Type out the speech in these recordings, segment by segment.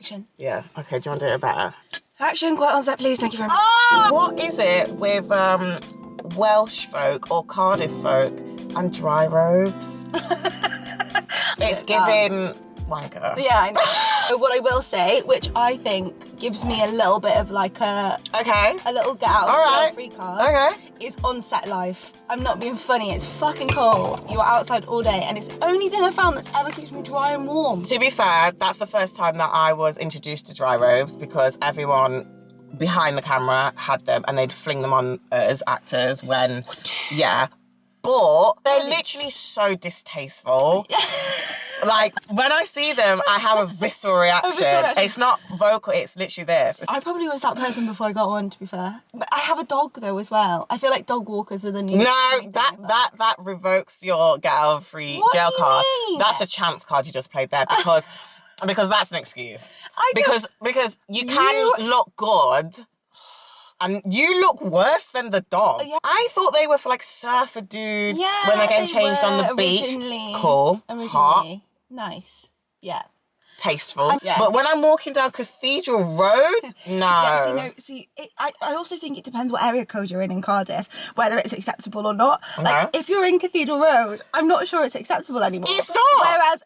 Action. Yeah. Okay, do you want to do it better? Action, quiet on set, please. Thank you very much. Oh! What is it with Welsh folk or Cardiff folk and dry robes? It's giving wanker. Yeah, I know. But what I will say, which I think gives me a little bit of like a little get out of free card, is on-set life. I'm not being funny, it's fucking cold. You're outside all day and it's the only thing I found that's ever keeps me dry and warm. To be fair, that's the first time that I was introduced to dry robes because everyone behind the camera had them and they'd fling them on as actors when, but they're literally so distasteful. Like, when I see them, I have a visceral reaction. It's not vocal, it's literally this. I probably was that person before I got on, to be fair. But I have a dog, though, as well. I feel like dog walkers are the new... No, that revokes your get out of free jail card. Mean? That's a chance card you just played there because that's an excuse. Because you can look good... And you look worse than the dog. Yeah. I thought they were for like surfer dudes when they're getting changed on the beach. Cool. Originally. Hot. Nice. Yeah. Tasteful. But when I'm walking down Cathedral Road, no. I also think it depends what area code you're in Cardiff, whether it's acceptable or not. Like, if you're in Cathedral Road, I'm not sure it's acceptable anymore. It's not. Whereas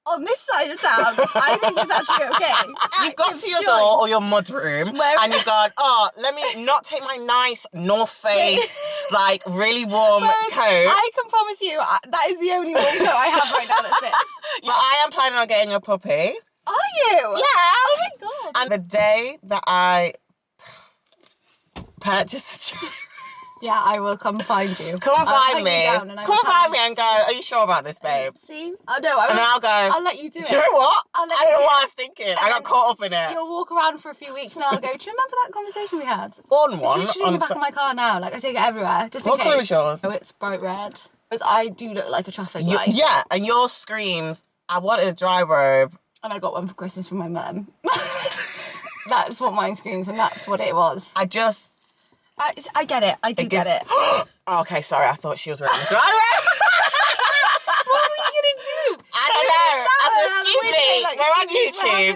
on this side of town, I think it's actually okay. You've got to your door or your mudroom and you've gone, let me not take my nice North Face, like really warm coat. I can promise you, that is the only warm coat I have right now that fits. But I am planning on getting a puppy. Are you? Yeah. Oh my God. And the day that I purchased yeah, I will come find you. Come find me. Come find me and go, are you sure about this, babe? See? Oh, no. And I'll go, I'll let you do it. Do you know what? I don't know what I was thinking. I got caught up in it. You'll walk around for a few weeks and I'll go, do you remember that conversation we had? On one. It's literally in the back of my car now. Like, I take it everywhere, just in case. What colour is yours? Oh, it's bright red. Because I do look like a traffic light. Yeah, and yours screams, I wanted a dry robe. And I got one for Christmas from my mum. That's what mine screams, and that's what it was. I get it. I get it. Okay, sorry. I thought she was wearing a dry robe. What were you going to do? I don't know. I said, excuse me, we're on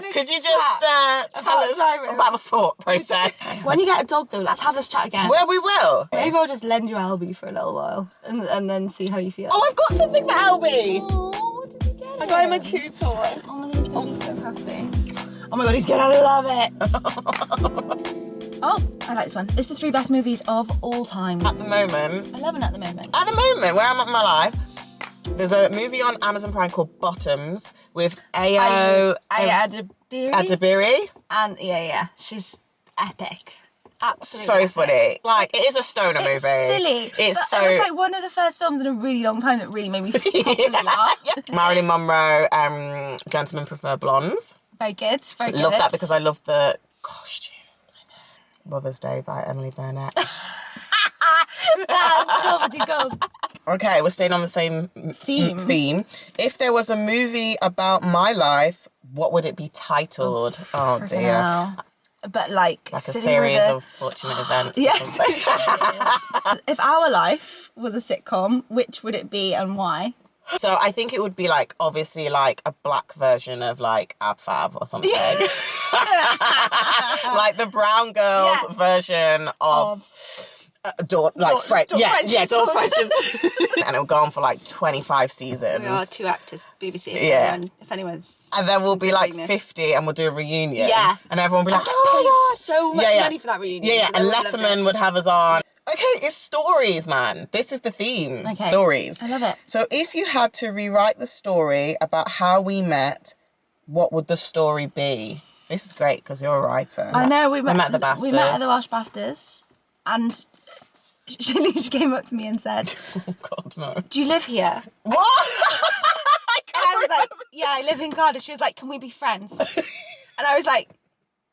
YouTube. Could you just tell us about the thought process? When you get a dog, though, let's have this chat again. Well, we will. Maybe I'll just lend you Albie for a little while and then see how you feel. Oh, I've got something for Albie. Oh, what did you get? I got him a chew toy. Oh my God, he's going to be so happy. Oh my God, he's going to love it. Oh, I like this one. It's the 3 best movies of all time. At the moment. I love it at the moment. At the moment, where I'm at in my life, there's a movie on Amazon Prime called Bottoms with Ayo Adebiri. And yeah, she's epic. Absolutely so funny. Like, it is a stoner movie. Silly. It was like one of the first films in a really long time that really made me properly laugh. Marilyn Monroe, Gentlemen Prefer Blondes. Very good. Very good. Love that because I love the costumes. Mother's Day by Emily Burnett. That's comedy gold. Okay, we're staying on the same theme. If there was a movie about my life, what would it be titled? Oh dear. Hell. But like a series of fortunate events. Yes. If our life was a sitcom, which would it be and why? So I think it would be like, obviously, like a black version of like Ab Fab or something. Like the brown girls version of Dawn French. Dawn French. And it'll go on for like 25 seasons. We are 2 actors, BBC. If anyone's... And then we'll be like 50 and we'll do a reunion. Yeah. And everyone will be like, paid so much money for that reunion. Yeah, and Letterman would have us on. Okay, it's stories, man. This is the theme. Okay. Stories. I love it. So if you had to rewrite the story about how we met, what would the story be? This is great because you're a writer. I know. We met at the BAFTAs. We met at the Welsh BAFTAs. And she came up to me and said... Oh, God, no. Do you live here? What? I was like, yeah, I live in Cardiff. She was like, can we be friends? And I was like...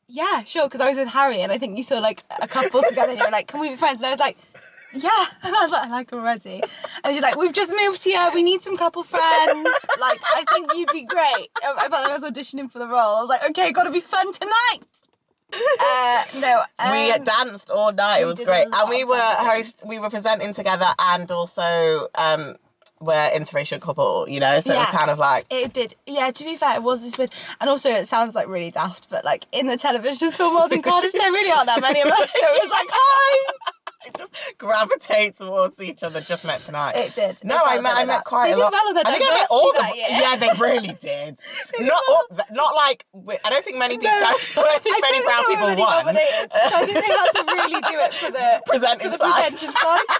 Yeah, sure, because I was with Harry and I think you saw like a couple together and you were like, can we be friends? And I was like, yeah. And I was like, I like her already. And she's like, we've just moved here, we need some couple friends. Like, I think you'd be great. I felt like I was auditioning for the role. I was like, okay, gotta be fun tonight. We danced all night. It was great. And we were presenting together and also we're interracial couple, you know? So it was kind of like... It did. Yeah, to be fair, it was this weird. And also, it sounds like really daft, but like in the television film world in Cardiff, there really aren't that many of us. So it was like, hi! It just gravitate towards each other, just met tonight. It did. No, I met quite a lot. I think I met all the... Yeah, they really did. Not like... I don't think many people... I don't think many brown people won. So I think they had to really do it for the presenting side.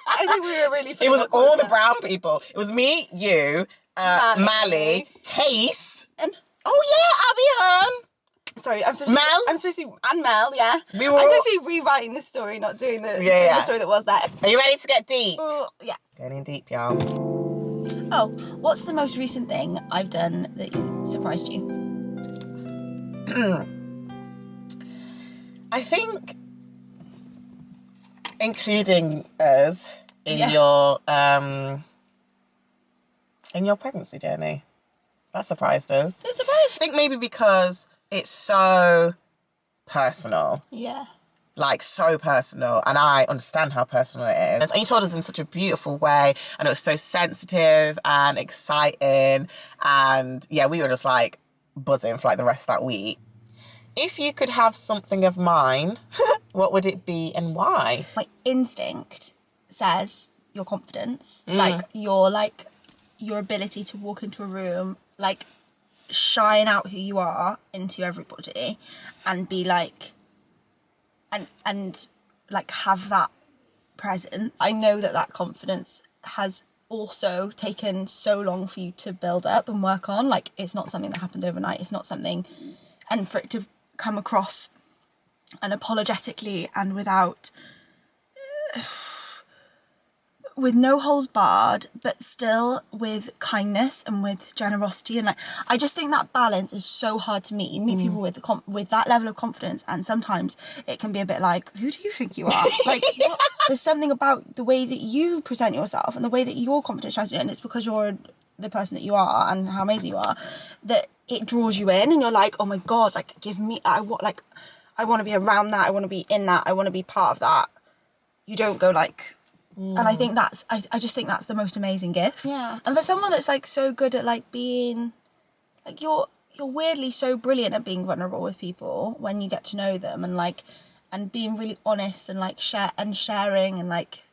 I think we were really... It was all the brown people. It was me, you, Mally, Tace, and... Oh yeah, Abby Hearn. Sorry, I'm supposed to... And Mel, yeah. I'm supposed to be rewriting this story, not doing the story that was there. Are you ready to get deep? Yeah. Getting deep, y'all. Oh, what's the most recent thing I've done that surprised you? I think including us in your pregnancy journey. That surprised us. It surprised I think maybe because it's so personal. Yeah. Like, so personal. And I understand how personal it is. And you told us in such a beautiful way. And it was so sensitive and exciting. And yeah, we were just like buzzing for like the rest of that week. If you could have something of mine, what would it be and why? My instinct says your confidence. Like your ability to walk into a room, like shine out who you are into everybody and be like and like have that presence. I know that confidence has also taken so long for you to build up and work on. Like, it's not something that happened overnight. It's not something, and for it to come across unapologetically and with no holes barred, but still with kindness and with generosity. And like, I just think that balance is so hard to meet. You meet people with that level of confidence, and sometimes it can be a bit like, who do you think you are? Like, there's something about the way that you present yourself and the way that your confidence shines, and it's because you're the person that you are and how amazing you are, that it draws you in, and you're like, oh my God, like, give me, I want to be around that, I want to be in that, I want to be part of that. You don't go like... And I think I just think that's the most amazing gift. Yeah. And for someone that's like so good at like being, like you're weirdly so brilliant at being vulnerable with people when you get to know them, and like, and being really honest and like sharing and like,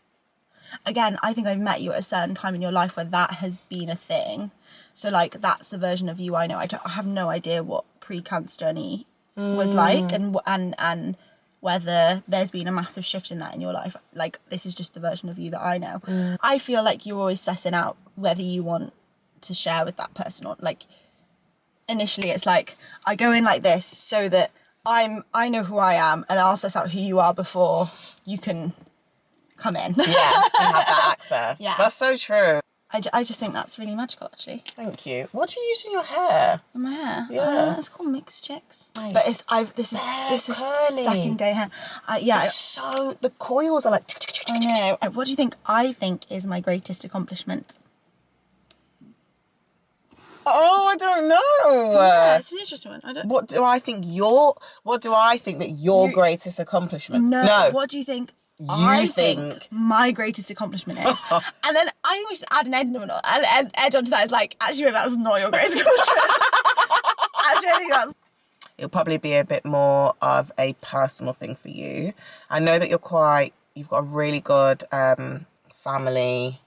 again, I think I've met you at a certain time in your life where that has been a thing. So like, that's the version of you I know. I have no idea what pre-cancer journey was like, and whether there's been a massive shift in that in your life. Like, this is just the version of you that I know. I feel like you're always sussing out whether you want to share with that person or, like, initially it's like, I go in like this so that I know who I am, and I'll suss out who you are before you can come in. Yeah, and have that access. Yeah. That's so true. I just think that's really magical, actually. Thank you. What do you use in your hair? In my hair? Yeah. It's called Mixed Chicks. Nice. But this is second day hair. So the coils are like... I know. What do you think I think is my greatest accomplishment? Oh, I don't know. Yeah, it's an interesting one. What do I think that your greatest accomplishment? No. What do you think? I think my greatest accomplishment is, and then I think we should add an edge onto that. It's like, actually, that's not your greatest accomplishment. Actually, I think that's... It'll probably be a bit more of a personal thing for you. I know that you've got a really good family,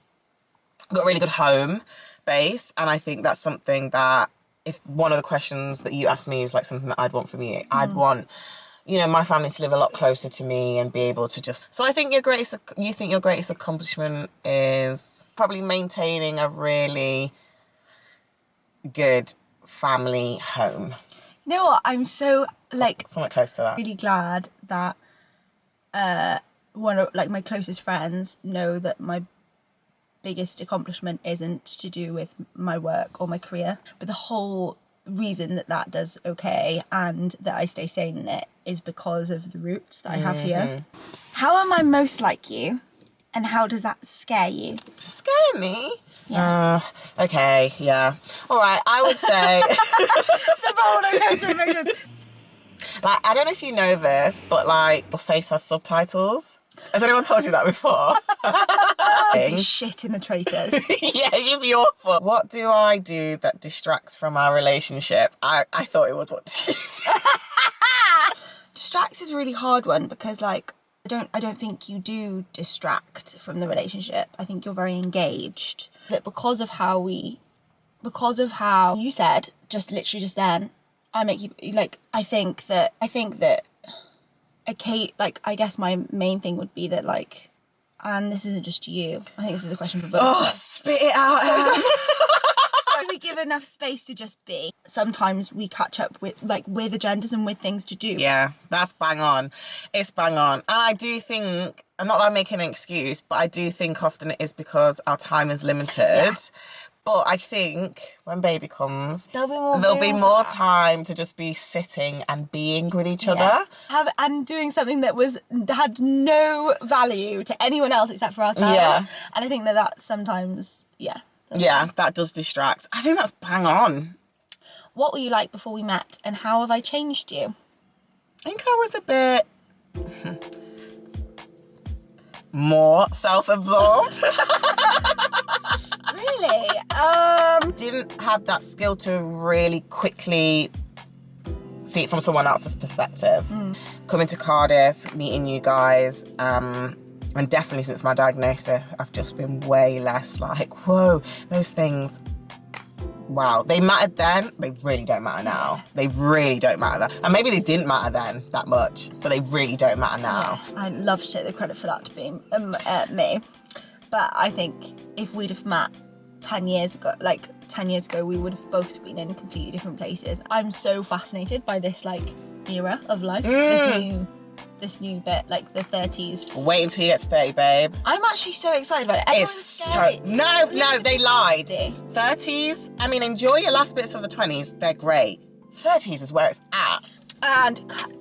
got a really good home base, and I think that's something that, if one of the questions that you asked me is like something that I'd want from you, I'd want, you know, my family to live a lot closer to me and be able to just... So I think your greatest accomplishment is probably maintaining a really good family home. You know what? I'm so, like... Somewhat close to that. Really glad that one of, like, my closest friends know that my biggest accomplishment isn't to do with my work or my career, but the whole reason that does okay and that I stay sane in it is because of the roots that I have here. How am I most like you, and how does that scare you? Scare me? Yeah. Okay, yeah. All right, I would say... The roller coaster emotions. Like, I don't know if you know this, but like, your face has subtitles. Has anyone told you that before? Be shit in the traitors. Yeah, you'd be awful. What do I do that distracts from our relationship? I thought it was what to use. Distracts is a really hard one because like I don't think you do distract from the relationship. I think you're very engaged. That because of how you said just literally just then, I make you like I think that okay, like I guess my main thing would be that like, and this isn't just you. I think this is a question for both. Oh, spit it out. So we give enough space to just be. Sometimes we catch up with agendas and with things to do. Yeah, that's bang on. It's bang on. And I do think, and not that I'm making an excuse, but I do think often it is because our time is limited. Yeah. But I think when baby comes, there'll be more time to just be sitting and being with each other. And doing something that had no value to anyone else except for ourselves. Yeah. And I think that sometimes, Yeah, that does distract. I think that's bang on. What were you like before we met and how have I changed you? I think I was a bit more self-absorbed. Really? Didn't have that skill to really quickly see it from someone else's perspective. Coming to Cardiff, meeting you guys, and definitely since my diagnosis, I've just been way less like, whoa, those things, wow, they mattered then, they really don't matter now. They really don't matter then. And maybe they didn't matter then that much, but they really don't matter now. I'd love to take the credit for that to be me. But I think if we'd have met 10 years ago, we would have both been in completely different places. I'm so fascinated by this like era of life, this new bit, like the 30s. Wait until you get to 30, babe. I'm actually so excited about it. No, they lied. 30s, I mean, enjoy your last bits of the 20s, they're great. 30s is where it's at. And cut.